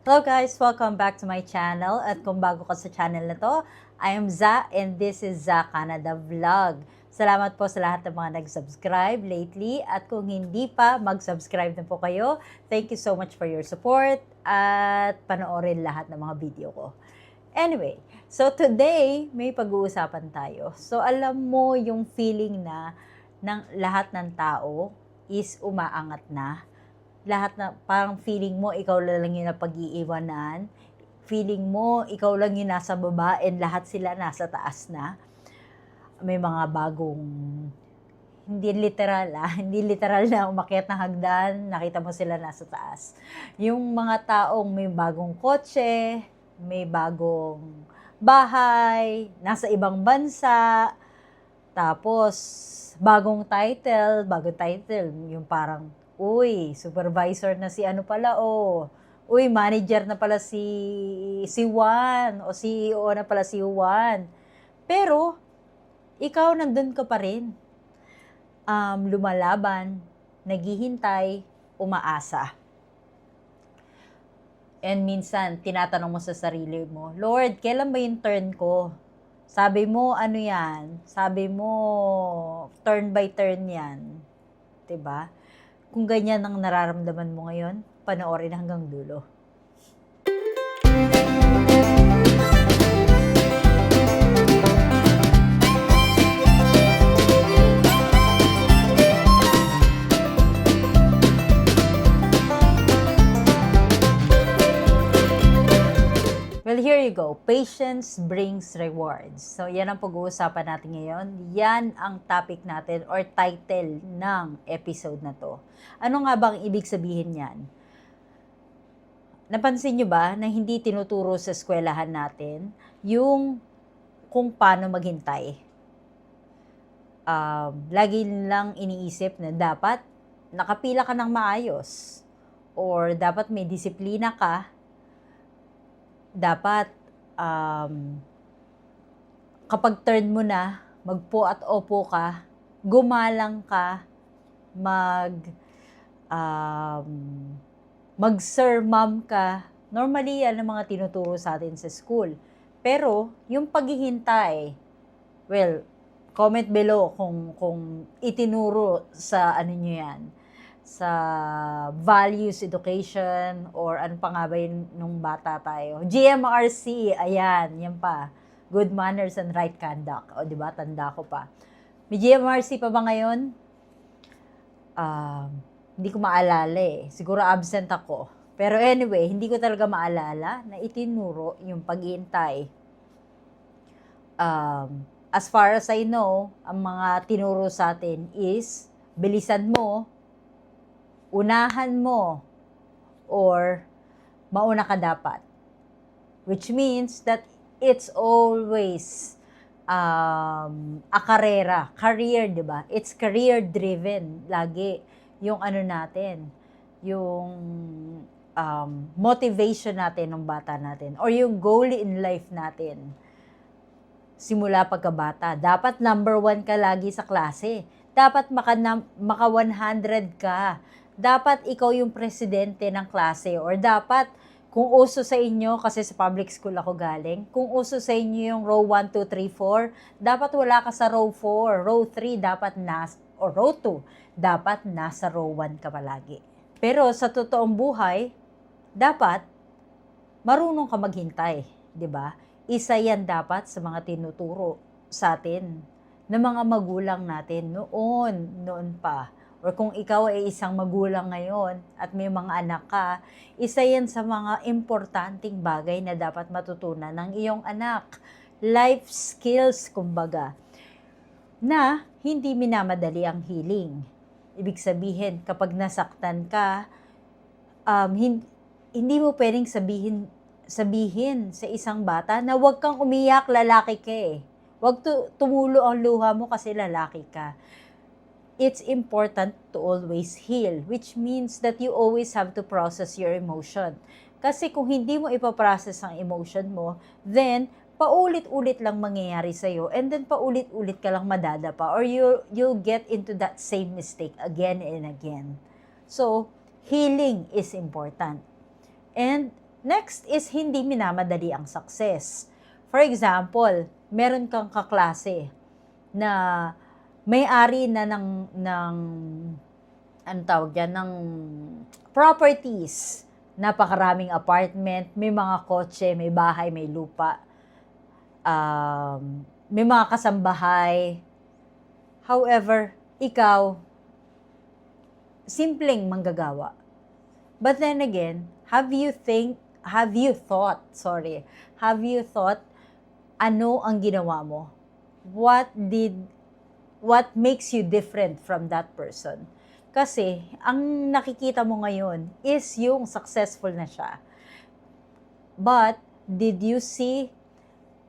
Hello guys! Welcome back to my channel. At kung bago ka sa channel na to, I am Za and this is Za Canada Vlog. Salamat po sa lahat ng mga nag-subscribe lately at kung hindi pa, mag-subscribe na po kayo. Thank you so much for your support at panoorin lahat ng mga video ko. Anyway, so today may pag-uusapan tayo. So alam mo yung feeling na ng lahat ng tao is umaangat na. Lahat na parang feeling mo ikaw lang yung napag-iiwanan, feeling mo ikaw lang yung nasa baba and lahat sila nasa taas na. May mga bagong hindi literal na umakyat ng hagdan, nakita mo sila nasa taas. Yung mga taong may bagong kotse, may bagong bahay, nasa ibang bansa, tapos bagong title, yung parang uy, supervisor na si ano pala, uy, manager na pala si Juan, o CEO na pala si Juan. Pero, ikaw nandun ka pa rin. Lumalaban, naghihintay, umaasa. And minsan, tinatanong mo sa sarili mo, Lord, kailan ba yung turn ko? Sabi mo, ano yan? Sabi mo, turn by turn yan. 'Di ba? Kung ganyan ang nararamdaman mo ngayon, panoorin hanggang dulo. Well, here you go. Patience brings rewards. So, yan ang pag-uusapan natin ngayon. Yan ang topic natin or title ng episode na to. Ano nga bang ibig sabihin yan? Napansin nyo ba na hindi tinuturo sa eskwelahan natin yung kung paano maghintay? Lagi lang iniisip na dapat nakapila ka ng maayos or dapat may disiplina ka, dapat kapag turn mo na, magpo at opo ka, gumalang ka, mag-sir, ma'am ka. Normally, yan ang mga tinuturo sa atin sa school. Pero, yung paghihintay, well, comment below kung itinuro sa ano nyo yan, sa values education or ano pa nga ba yun nung bata tayo. GMRC, ayan, yan pa. Good manners and right conduct. O, diba? Tanda ko pa. May GMRC pa ba ngayon? Hindi ko maalala eh. Siguro absent ako. Pero anyway, hindi ko talaga maalala na itinuro yung paghihintay. As far as I know, ang mga tinuro sa atin is bilisan mo, unahan mo, or mauna ka dapat. Which means that it's always a karera, career, di ba? It's career-driven lagi yung ano natin, yung motivation natin ng bata natin, or yung goal in life natin. Simula pagkabata, dapat number 1 ka lagi sa klase. Dapat maka 100 ka. Dapat ikaw yung presidente ng klase. Or dapat, kung uso sa inyo, kasi sa public school ako galing, kung uso sa inyo yung row 1, 2, 3, 4, dapat wala ka sa row 4. Row 3, dapat or row 2, dapat nasa row 1 ka palagi. Pero sa totoong buhay, dapat marunong ka maghintay, di ba? Isa yan dapat sa mga tinuturo sa atin ng mga magulang natin noon pa. Or kung ikaw ay isang magulang ngayon at may mga anak ka, isa yan sa mga importanteng bagay na dapat matutunan ng iyong anak. Life skills, kumbaga, na hindi minamadali ang healing. Ibig sabihin, kapag nasaktan ka, hindi mo pwedeng sabihin sa isang bata na huwag kang umiyak, lalaki ka eh. Huwag tumulo ang luha mo kasi lalaki ka. It's important to always heal, which means that you always have to process your emotion. Kasi kung hindi mo ipaprocess ang emotion mo, then paulit-ulit lang mangyayari sa'yo, and then paulit-ulit ka lang madadapa, or you'll get into that same mistake again and again. So, healing is important. And Next is hindi minamadali ang success. For example, meron kang kaklase na may-ari na ng ano tawag yan, ng properties. Napakaraming apartment, may mga kotse, may bahay, may lupa, may mga kasambahay. However, ikaw, simpleng manggagawa. But then again, have you thought, ano ang ginawa mo? What makes you different from that person? Kasi, ang nakikita mo ngayon is yung successful na siya. But, did you see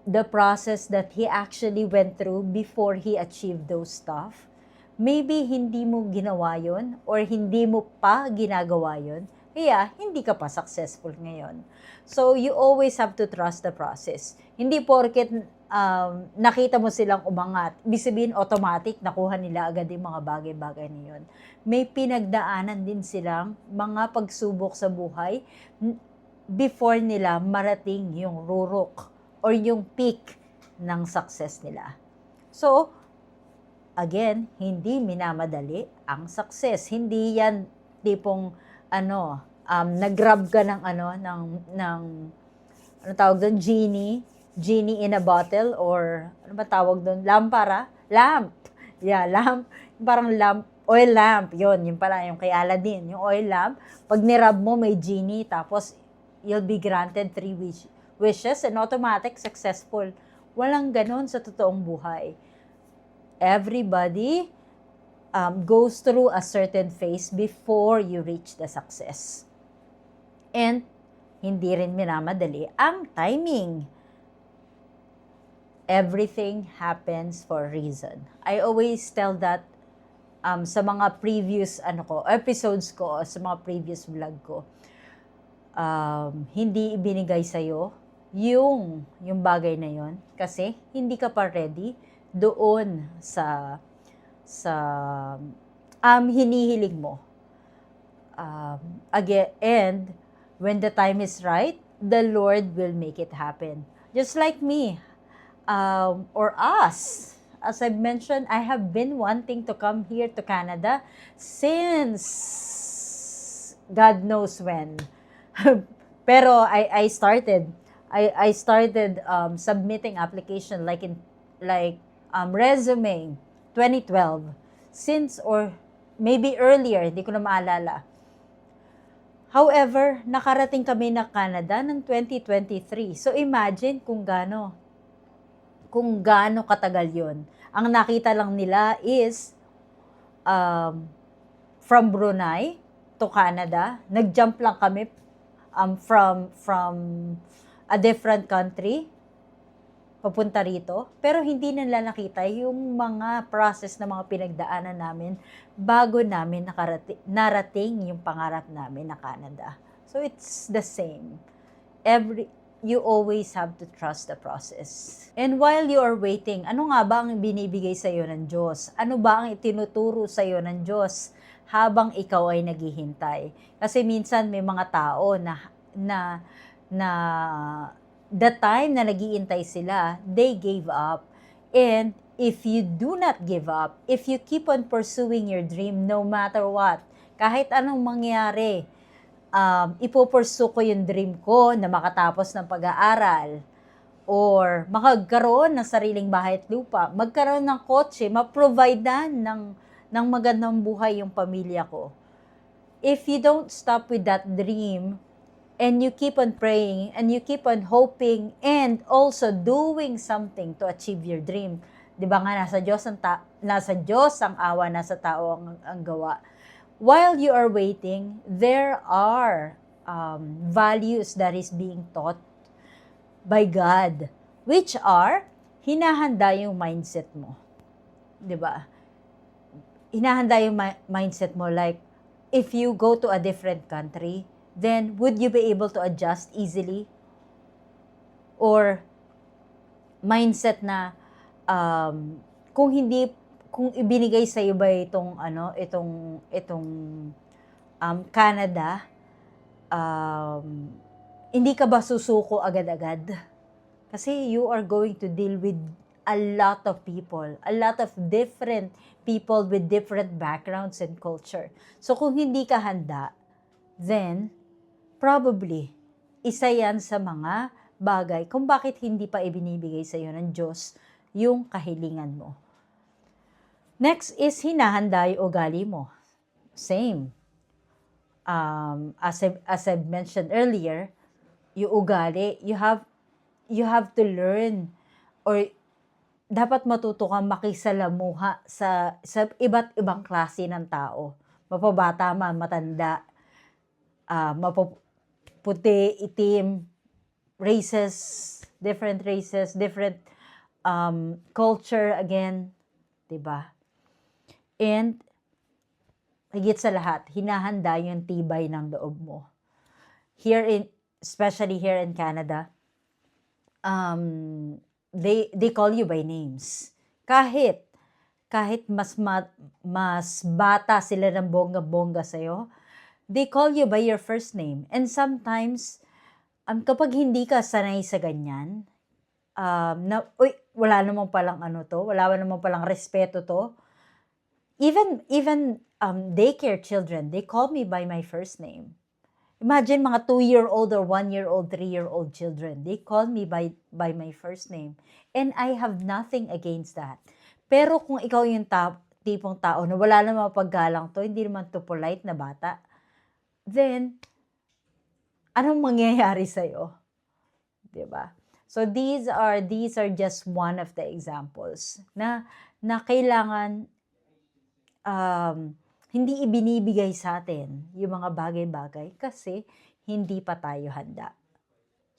the process that he actually went through before he achieved those stuff? Maybe hindi mo ginawa yun or hindi mo pa ginagawa yun, kaya hindi ka pa successful ngayon. So, you always have to trust the process. Hindi porket nakita mo silang umangat, ibig sabihin automatic, nakuha nila agad yung mga bagay-bagay na yun. May pinagdaanan din silang mga pagsubok sa buhay before nila marating yung rurok or yung peak ng success nila. So, again, hindi minamadali ang success. Hindi yan tipong nag-grab ka ng ano tawag doon, genie in a bottle, or ano ba tawag doon, lamp. Yeah, lamp. Parang lamp, oil lamp. Yun pala yung kay Aladdin, yung oil lamp. Pag nirab mo, may genie, tapos you'll be granted 3 wishes and automatic successful. Walang ganon sa totoong buhay. Everybody goes through a certain phase before you reach the success. And hindi rin minamadali ang timing. Everything happens for a reason. I always tell that sa mga previous episodes ko, sa mga previous vlog ko. Hindi ibinigay sa'yo yung bagay na yon kasi hindi ka pa ready doon sa hinihiling mo. Again, and when the time is right, the Lord will make it happen. Just like me, or us. As I've mentioned, I have been wanting to come here to Canada since God knows when. Pero I started submitting application resume 2012, since, or maybe earlier, hindi ko na maalala. However, nakarating kami na Canada ng 2023. So imagine kung gaano katagal yun. Ang nakita lang nila is from Brunei to Canada. Nag-jump lang kami from a different country papunta rito. Pero hindi nila nakita yung mga process na mga pinagdaanan namin bago namin narating yung pangarap namin na Canada. So it's the same. You always have to trust the process. And while you are waiting, ano nga ba ang binibigay sa iyo ng Diyos? Ano ba ang itinuturo sa iyo ng Diyos habang ikaw ay naghihintay? Kasi minsan may mga tao na the time na naghihintay sila, they gave up. And if you do not give up, if you keep on pursuing your dream no matter what, kahit anong mangyari, ipupursue ko yung dream ko na makatapos ng pag-aaral, or makagkaroon ng sariling bahay at lupa, magkaroon ng kotse, ma-providean ng magandang buhay yung pamilya ko. If you don't stop with that dream, and you keep on praying, and you keep on hoping, and also doing something to achieve your dream, di ba nga, nasa Diyos ang awa, nasa tao ang gawa. While you are waiting, there are values that is being taught by God, which are, hinahanda yung mindset mo. Diba? Hinahanda yung mindset mo, like, if you go to a different country, then would you be able to adjust easily? Or mindset na, kung ibinigay sa iyo ba itong Canada, hindi ka ba susuko agad-agad? Kasi you are going to deal with a lot of people, a lot of different people with different backgrounds and culture. So kung hindi ka handa, then probably isa yan sa mga bagay kung bakit hindi pa ibinibigay sa iyo ng Diyos yung kahilingan mo. Next is hinahanda yung ugali mo. Same. As I've mentioned earlier, yung ugali, you have to learn or dapat matuto kang makisalamuha sa iba't ibang klase ng tao. Mapabata man, matanda, mapuputi, itim, different culture again, 'di ba? And higit sa lahat, hinahanda yung tibay ng loob mo. Especially here in Canada, they call you by names. Kahit mas bata sila ng bongga-bongga sa'yo, they call you by your first name. And sometimes, kapag hindi ka sanay sa ganyan, wala namang palang wala namang palang respeto to. Even daycare children, they call me by my first name. Imagine mga 2-year-old or 1-year-old, 3-year-old children. They call me by my first name. And I have nothing against that. Pero kung ikaw yung tipong tao na wala namang paggalang to, hindi naman to polite na bata, then, anong mangyayari sa'yo? Diba? So these are just one of the examples na kailangan hindi ibinibigay sa atin yung mga bagay-bagay kasi hindi pa tayo handa.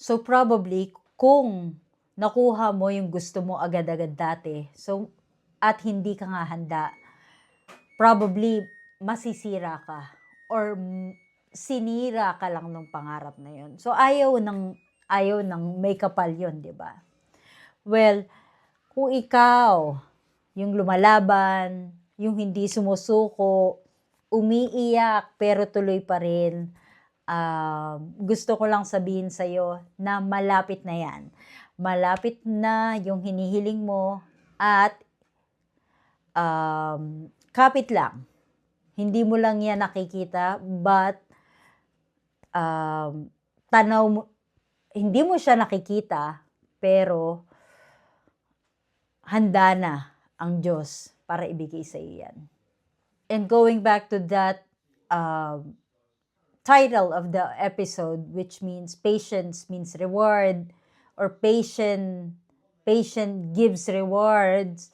So probably kung nakuha mo yung gusto mo agad-agad dati, at hindi ka nga handa, probably masisira ka or sinira ka lang ng pangarap na yun. So ayaw ng may kapal yun, di ba? Well, kung ikaw yung lumalaban, yung hindi sumusuko, umiiyak pero tuloy pa rin, gusto ko lang sabihin sa'yo na malapit na yan. Malapit na yung hinihiling mo at kapit lang. Hindi mo lang yan nakikita but hindi mo siya nakikita pero handa na ang Diyos para ibigay sa iyo yan. And going back to that title of the episode, which means patience means reward, or patient gives rewards,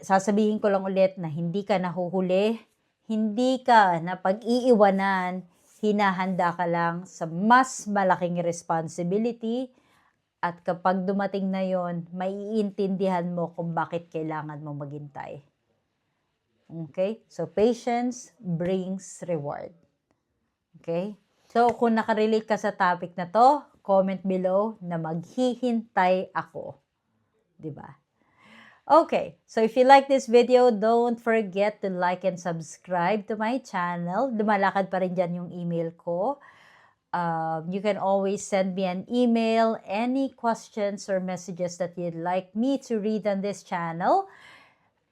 sasabihin ko lang ulit na hindi ka nahuhuli, hindi ka na pag-iiwanan, hinahanda ka lang sa mas malaking responsibility. At kapag dumating na yon, maiintindihan mo kung bakit kailangan mo maghintay. Okay? So, patience brings reward. Okay? So, kung nakarelate ka sa topic na to, comment below na maghihintay ako. Diba? Okay. So, if you like this video, don't forget to like and subscribe to my channel. Lumalakad pa rin dyan yung email ko. You can always send me an email, any questions or messages that you'd like me to read on this channel.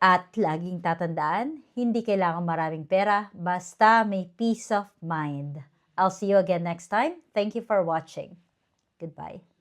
At laging tatandaan, hindi kailangan maraming pera, basta may peace of mind. I'll see you again next time. Thank you for watching. Goodbye.